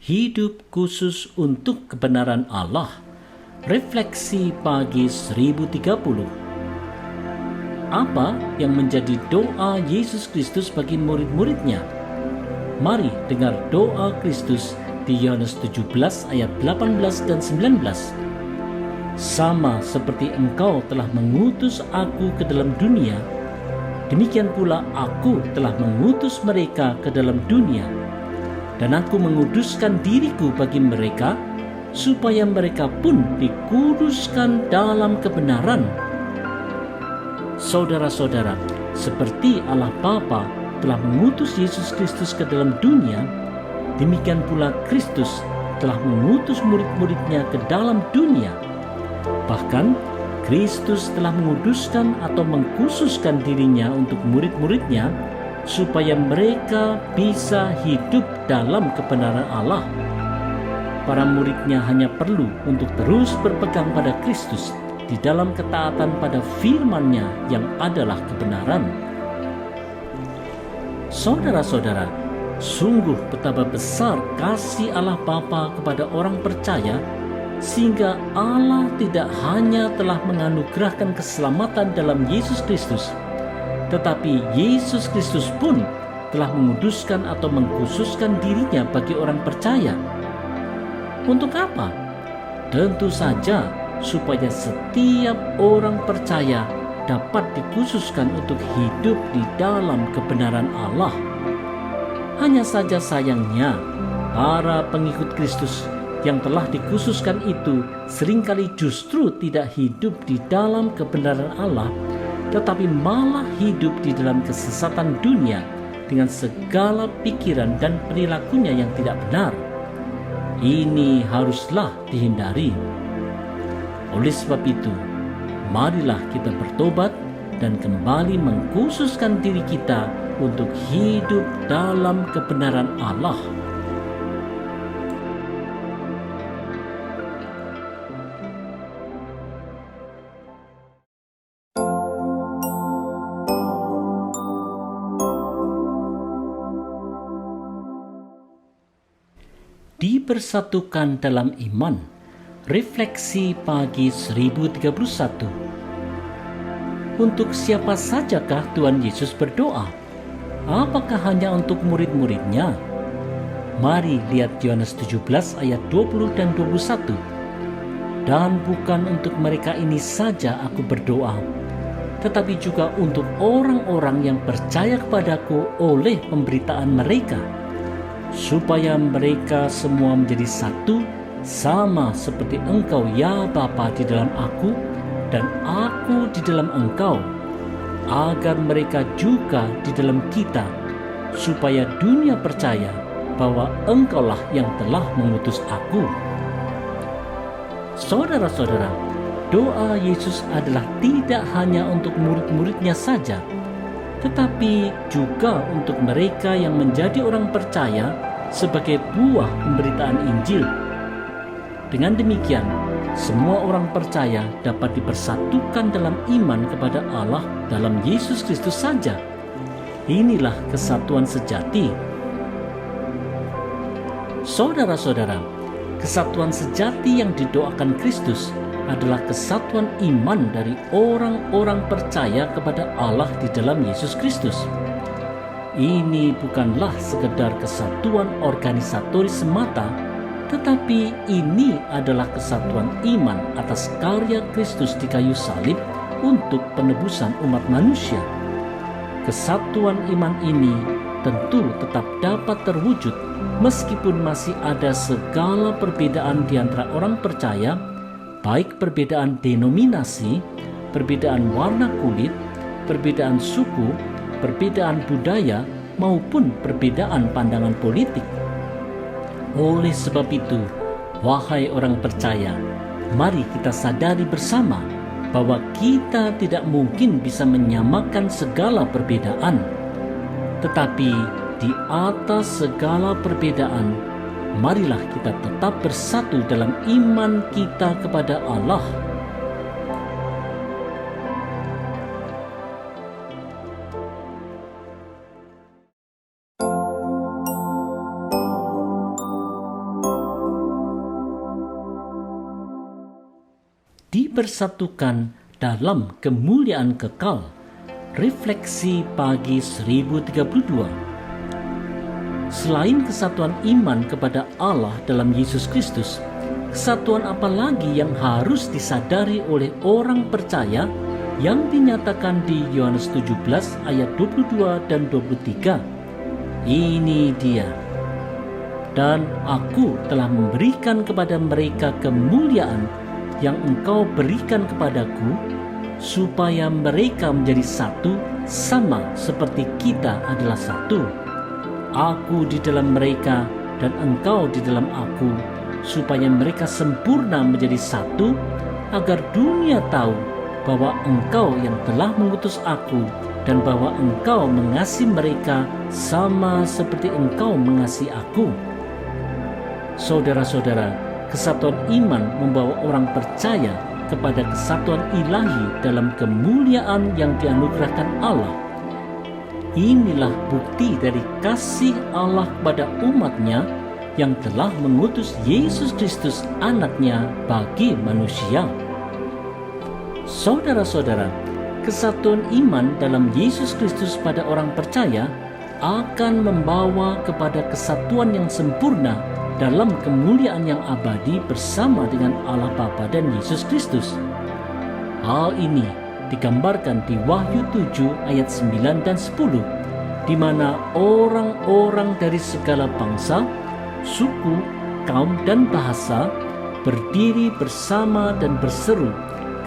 Hidup khusus untuk kebenaran Allah. Refleksi pagi 1030. Apa yang menjadi doa Yesus Kristus bagi murid-muridnya? Mari dengar doa Kristus di Yohanes 17 ayat 18 dan 19. Sama seperti Engkau telah mengutus aku ke dalam dunia, demikian pula aku telah mengutus mereka ke dalam dunia. Dan aku menguduskan diriku bagi mereka, supaya mereka pun dikuduskan dalam kebenaran. Saudara-saudara, seperti Allah Bapa telah mengutus Yesus Kristus ke dalam dunia, demikian pula Kristus telah mengutus murid-muridnya ke dalam dunia. Bahkan, Kristus telah menguduskan atau mengkhususkan dirinya untuk murid-muridnya, supaya mereka bisa hidup dalam kebenaran Allah. Para muridnya hanya perlu untuk terus berpegang pada Kristus di dalam ketaatan pada firman-Nya yang adalah kebenaran. Saudara-saudara, sungguh betapa besar kasih Allah Bapa kepada orang percaya, sehingga Allah tidak hanya telah menganugerahkan keselamatan dalam Yesus Kristus, tetapi Yesus Kristus pun telah menguduskan atau mengkhususkan dirinya bagi orang percaya. Untuk apa? Tentu saja supaya setiap orang percaya dapat dikhususkan untuk hidup di dalam kebenaran Allah. Hanya saja sayangnya, para pengikut Kristus yang telah dikhususkan itu seringkali justru tidak hidup di dalam kebenaran Allah, tetapi malah hidup di dalam kesesatan dunia dengan segala pikiran dan perilakunya yang tidak benar. Ini haruslah dihindari. Oleh sebab itu, marilah kita bertobat dan kembali mengkhususkan diri kita untuk hidup dalam kebenaran Allah. Dipersatukan dalam iman. Refleksi pagi 1031. Untuk siapa sajakah Tuhan Yesus berdoa? Apakah hanya untuk murid-muridnya? Mari lihat Yohanes 17 ayat 20 dan 21. Dan bukan untuk mereka ini saja aku berdoa, tetapi juga untuk orang-orang yang percaya kepadaku oleh pemberitaan mereka, supaya mereka semua menjadi satu, sama seperti Engkau ya Bapa di dalam aku dan aku di dalam Engkau, agar mereka juga di dalam kita, supaya dunia percaya bahwa Engkaulah yang telah mengutus aku. Saudara-saudara, doa Yesus adalah tidak hanya untuk murid-muridnya saja, tetapi juga untuk mereka yang menjadi orang percaya sebagai buah pemberitaan Injil. Dengan demikian, semua orang percaya dapat dipersatukan dalam iman kepada Allah dalam Yesus Kristus saja. Inilah kesatuan sejati. Saudara-saudara, kesatuan sejati yang didoakan Kristus adalah kesatuan iman dari orang-orang percaya kepada Allah di dalam Yesus Kristus. Ini bukanlah sekedar kesatuan organisatoris semata, tetapi ini adalah kesatuan iman atas karya Kristus di kayu salib untuk penebusan umat manusia. Kesatuan iman ini tentu tetap dapat terwujud meskipun masih ada segala perbedaan di antara orang percaya, baik perbedaan denominasi, perbedaan warna kulit, perbedaan suku, perbedaan budaya, maupun perbedaan pandangan politik. Oleh sebab itu, wahai orang percaya, mari kita sadari bersama bahwa kita tidak mungkin bisa menyamakan segala perbedaan. Tetapi di atas segala perbedaan, marilah kita tetap bersatu dalam iman kita kepada Allah. dipersatukan dalam kemuliaan kekal. Refleksi pagi 1032. Selain kesatuan iman kepada Allah dalam Yesus Kristus, kesatuan apa lagi yang harus disadari oleh orang percaya yang dinyatakan di Yohanes 17 ayat 22 dan 23? Ini dia. Dan aku telah memberikan kepada mereka kemuliaan yang engkau berikan kepadaku, supaya mereka menjadi satu, sama seperti kita adalah satu. Aku di dalam mereka dan engkau di dalam aku, supaya mereka sempurna menjadi satu, agar dunia tahu bahwa engkau yang telah mengutus aku, dan bahwa engkau mengasihi mereka sama seperti engkau mengasihi aku. Saudara-saudara, kesatuan iman membawa orang percaya kepada kesatuan ilahi dalam kemuliaan yang dianugerahkan Allah. Inilah bukti dari kasih Allah kepada umatnya yang telah mengutus Yesus Kristus anaknya bagi manusia. Saudara-saudara, kesatuan iman dalam Yesus Kristus pada orang percaya akan membawa kepada kesatuan yang sempurna dalam kemuliaan yang abadi bersama dengan Allah Bapa dan Yesus Kristus. Hal ini digambarkan di Wahyu 7 ayat 9 dan 10, di mana orang-orang dari segala bangsa, suku, kaum, dan bahasa berdiri bersama dan berseru,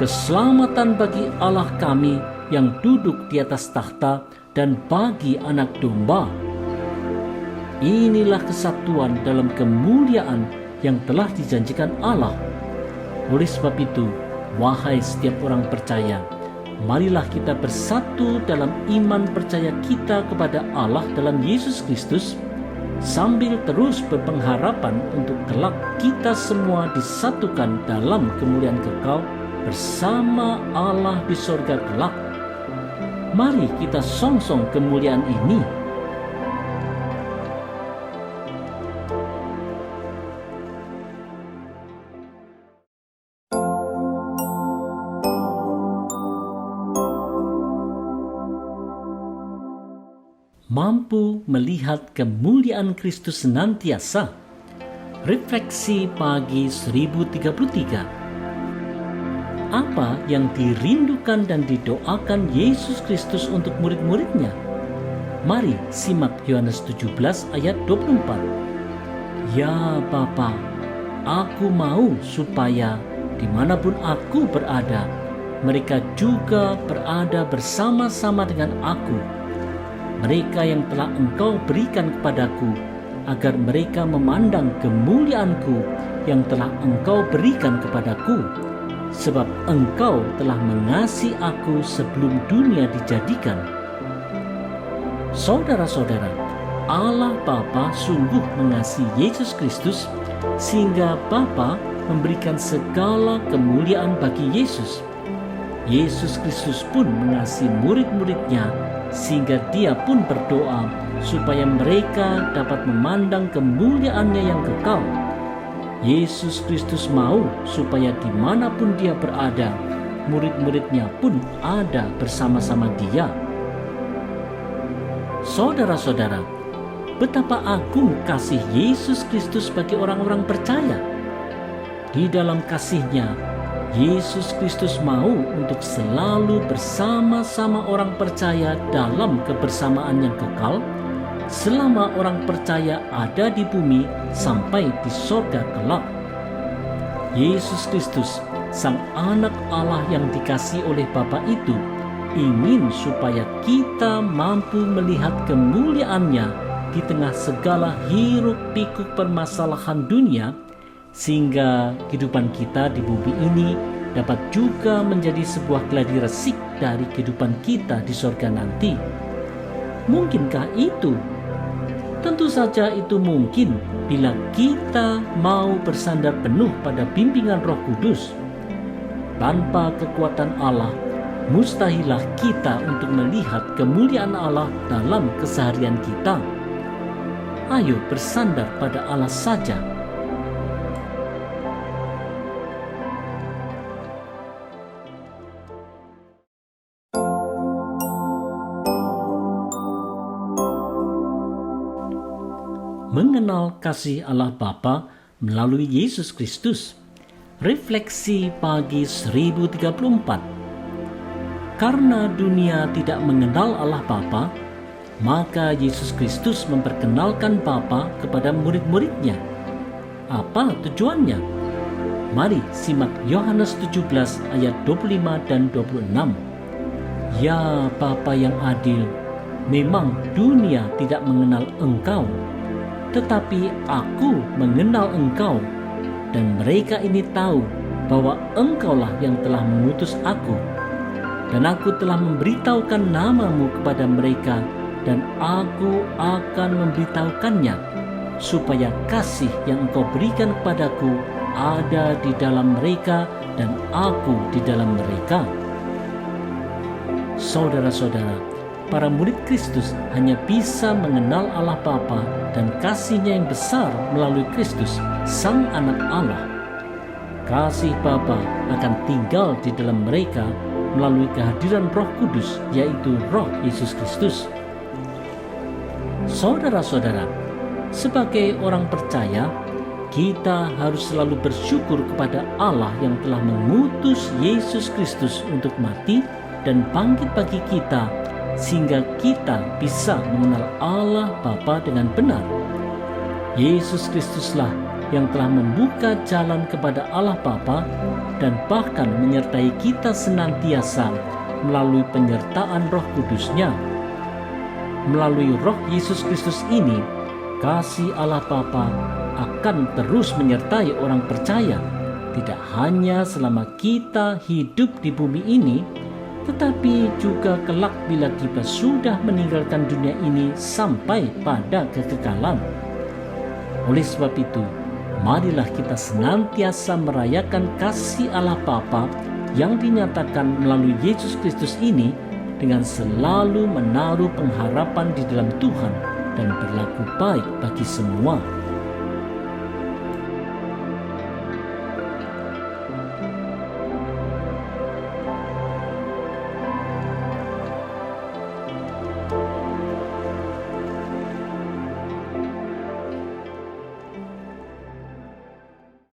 "Keselamatan bagi Allah kami yang duduk di atas takhta dan bagi Anak Domba." Inilah kesatuan dalam kemuliaan yang telah dijanjikan Allah. Oleh sebab itu, wahai setiap orang percaya, marilah kita bersatu dalam iman percaya kita kepada Allah dalam Yesus Kristus, sambil terus berpengharapan untuk kelak kita semua disatukan dalam kemuliaan kekal bersama Allah di sorga kelak. Mari kita songsong kemuliaan ini. Mampu melihat kemuliaan Kristus senantiasa. Refleksi pagi 1033. Apa yang dirindukan dan didoakan Yesus Kristus untuk murid-muridnya? Mari simak Yohanes 17 ayat 24. Ya Bapa, aku mau supaya dimanapun aku berada, mereka juga berada bersama-sama dengan aku. Mereka yang telah Engkau berikan kepadaku, agar mereka memandang kemuliaanku yang telah Engkau berikan kepadaku, sebab Engkau telah mengasihi aku sebelum dunia dijadikan. Saudara-saudara, Allah Bapa sungguh mengasihi Yesus Kristus, sehingga Bapa memberikan segala kemuliaan bagi Yesus. Yesus Kristus pun mengasihi murid-muridnya, sehingga dia pun berdoa supaya mereka dapat memandang kemuliaannya yang kekal. Yesus Kristus mau supaya dimanapun dia berada, murid-muridnya pun ada bersama-sama dia. Saudara-saudara, betapa agung kasih Yesus Kristus bagi orang-orang percaya. Di dalam kasih-Nya, Yesus Kristus mau untuk selalu bersama-sama orang percaya dalam kebersamaan yang kekal, selama orang percaya ada di bumi sampai di sorga kelak. Yesus Kristus, Sang Anak Allah yang dikasihi oleh Bapa itu, ingin supaya kita mampu melihat kemuliaan-Nya di tengah segala hiruk-pikuk permasalahan dunia, sehingga kehidupan kita di bumi ini dapat juga menjadi sebuah gladi resik dari kehidupan kita di sorga nanti. Mungkinkah itu? Tentu saja itu mungkin bila kita mau bersandar penuh pada bimbingan Roh Kudus. Tanpa kekuatan Allah, mustahilah kita untuk melihat kemuliaan Allah dalam keseharian kita. Ayo bersandar pada Allah saja. mengenal kasih Allah Bapa melalui Yesus Kristus. Refleksi pagi 1034. Karena dunia tidak mengenal Allah Bapa, maka Yesus Kristus memperkenalkan Bapa kepada murid-muridnya. Apa tujuannya? Mari simak Yohanes 17 ayat 25 dan 26. Ya Bapa yang adil, memang dunia tidak mengenal Engkau, tetapi Aku mengenal Engkau, dan mereka ini tahu bahwa Engkaulah yang telah mengutus Aku. Dan Aku telah memberitahukan nama-Mu kepada mereka, dan Aku akan memberitahukannya, supaya kasih yang Engkau berikan kepadaku ada di dalam mereka, dan Aku di dalam mereka. Saudara-saudara, para murid Kristus hanya bisa mengenal Allah Bapa dan kasih-Nya yang besar melalui Kristus, Sang Anak Allah. Kasih Bapa akan tinggal di dalam mereka melalui kehadiran Roh Kudus, yaitu Roh Yesus Kristus. Saudara-saudara, sebagai orang percaya, kita harus selalu bersyukur kepada Allah yang telah mengutus Yesus Kristus untuk mati dan bangkit bagi kita, sehingga kita bisa mengenal Allah Bapa dengan benar. Yesus Kristuslah yang telah membuka jalan kepada Allah Bapa dan bahkan menyertai kita senantiasa melalui penyertaan Roh Kudus-Nya. Melalui Roh Yesus Kristus ini, kasih Allah Bapa akan terus menyertai orang percaya, tidak hanya selama kita hidup di bumi ini, tetapi juga kelak bila kita sudah meninggalkan dunia ini sampai pada kekekalan. Oleh sebab itu, marilah kita senantiasa merayakan kasih Allah Bapa yang dinyatakan melalui Yesus Kristus ini dengan selalu menaruh pengharapan di dalam Tuhan dan berlaku baik bagi semua.